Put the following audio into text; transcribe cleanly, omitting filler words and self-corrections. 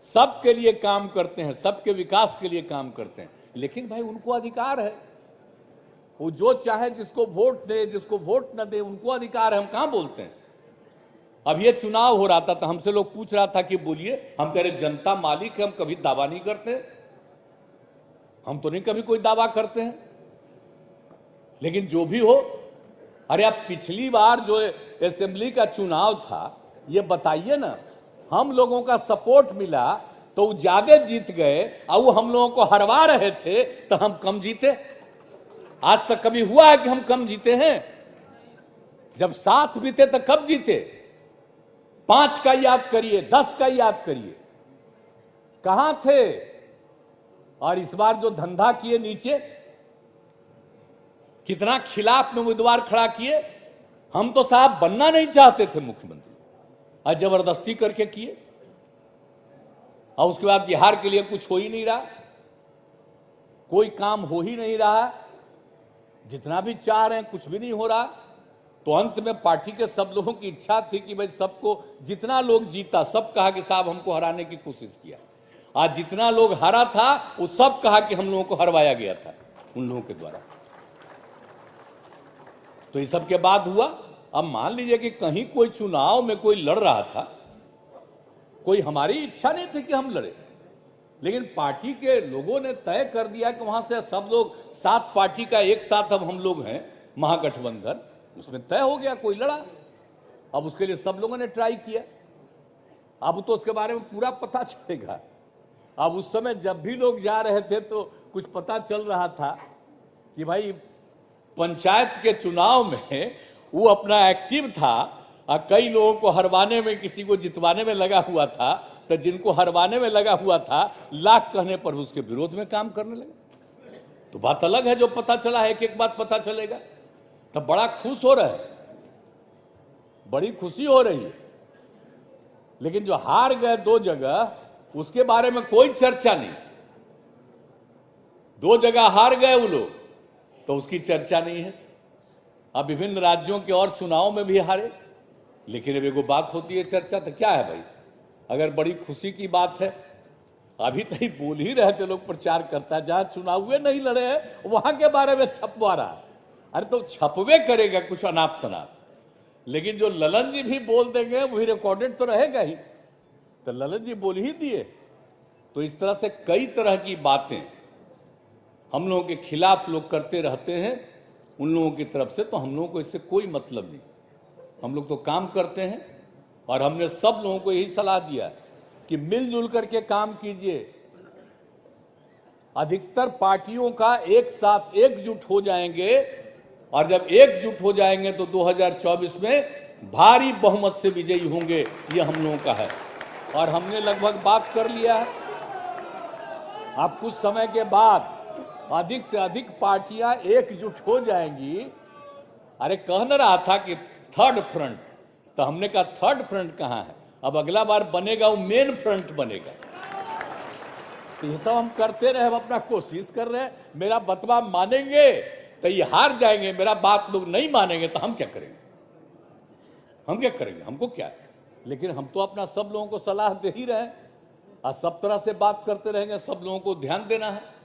सबके लिए काम करते हैं, सबके विकास के लिए काम करते हैं। लेकिन भाई उनको अधिकार है, वो जो चाहे जिसको वोट दे, जिसको वोट न दे, उनको अधिकार है। हम कहां बोलते हैं। अब ये चुनाव हो रहा था तो हमसे लोग पूछ रहा था कि बोलिए, हम कह रहे जनता मालिक है, हम कभी दावा नहीं करते, हम तो नहीं कभी कोई दावा करते हैं। लेकिन जो भी हो, अरे अब पिछली बार जो असेंबली का चुनाव था, ये बताइए ना, हम लोगों का सपोर्ट मिला तो वो ज्यादा जीत गए, और वो हम लोगों को हरवा रहे थे तो हम कम जीते। आज तक कभी हुआ है कि हम कम जीते हैं? जब साथ बीते तो कब जीते? 5 का याद करिए, 10 का याद करिए, कहां थे? और इस बार जो धंधा किए नीचे, कितना खिलाफ में उम्मीदवार खड़ा किए। हम तो साहब बनना नहीं चाहते थे मुख्यमंत्री, और जबरदस्ती करके किए, और उसके बाद बिहार के लिए कुछ हो ही नहीं रहा, कोई काम हो ही नहीं रहा, जितना भी चाह रहे हैं कुछ भी नहीं हो रहा। तो अंत में पार्टी के सब लोगों की इच्छा थी कि भाई सबको, जितना लोग जीता सब कहा कि साहब हमको हराने की कोशिश किया, आज जितना लोग हारा था वो सब कहा कि हम लोगों को हरवाया गया था उन लोगों के द्वारा। तो इस सब के बाद हुआ, अब मान लीजिए कि कहीं कोई चुनाव में कोई लड़ रहा था, कोई हमारी इच्छा नहीं थी कि हम लड़े, लेकिन पार्टी के लोगों ने तय कर दिया कि वहां से सब लोग, 7 पार्टी का एक साथ अब हम लोग हैं महागठबंधन, उसमें तय हो गया, कोई लड़ा। अब उसके लिए सब लोगों ने ट्राई किया, अब तो उसके बारे में पूरा पता चलेगा। अब उस समय जब भी लोग जा रहे थे तो कुछ पता चल रहा था कि भाई पंचायत के चुनाव में वो अपना एक्टिव था, और कई लोगों को हरवाने में, किसी को जितवाने में लगा हुआ था। तो जिनको हरवाने में लगा हुआ था, लाख कहने पर उसके विरोध में काम करने लगे। तो बात अलग है, जो पता चला है, एक एक बात पता चलेगा। तब बड़ा खुश हो रहे हैं, बड़ी खुशी हो रही है। लेकिन जो हार गए 2 जगह, उसके बारे में कोई चर्चा नहीं। 2 जगह हार गए वो लोग, तो उसकी चर्चा नहीं है। अब विभिन्न राज्यों के और चुनाव में भी हारे, लेकिन अब एगो बात होती है चर्चा, तो क्या है भाई? अगर बड़ी खुशी की बात है, अभी तक ही बोल ही रहे थे लोग, प्रचार करता है, जहां चुनाव हुए नहीं लड़े हैं वहां के बारे में छपवा रहा है। अरे तो छपवे करेगा कुछ अनाप शनाप, लेकिन जो ललन जी भी बोल देंगे वही रिकॉर्डेड तो रहेगा ही। तो ललन जी बोल ही दिए। तो इस तरह से कई तरह की बातें हम लोगों के खिलाफ लोग करते रहते हैं, उन लोगों की तरफ से। तो हम लोगों को इससे कोई मतलब नहीं, हम लोग तो काम करते हैं। और हमने सब लोगों को यही सलाह दिया कि मिलजुल करके काम कीजिए। अधिकतर पार्टियों का एक साथ एकजुट हो जाएंगे, और जब एकजुट हो जाएंगे तो 2024 में भारी बहुमत से विजयी होंगे, ये हम लोगों का है। और हमने लगभग बात कर लिया है। अब कुछ समय के बाद अधिक से अधिक पार्टियां एकजुट हो जाएंगी। अरे कह न रहा था कि थर्ड फ्रंट, तो हमने कहा थर्ड फ्रंट कहां है? अब अगला बार बनेगा वो मेन फ्रंट बनेगा। तो ये सब हम करते रहे, हम अपना कोशिश कर रहे हैं। मेरा बतवा मानेंगे तो ये हार जाएंगे, मेरा बात लोग नहीं मानेंगे तो हम क्या करेंगे? हम क्या करेंगे? हमको क्या है? लेकिन हम तो अपना सब लोगों को सलाह दे ही रहे हैं, और सब तरह से बात करते रहेंगे। सब लोगों को ध्यान देना है।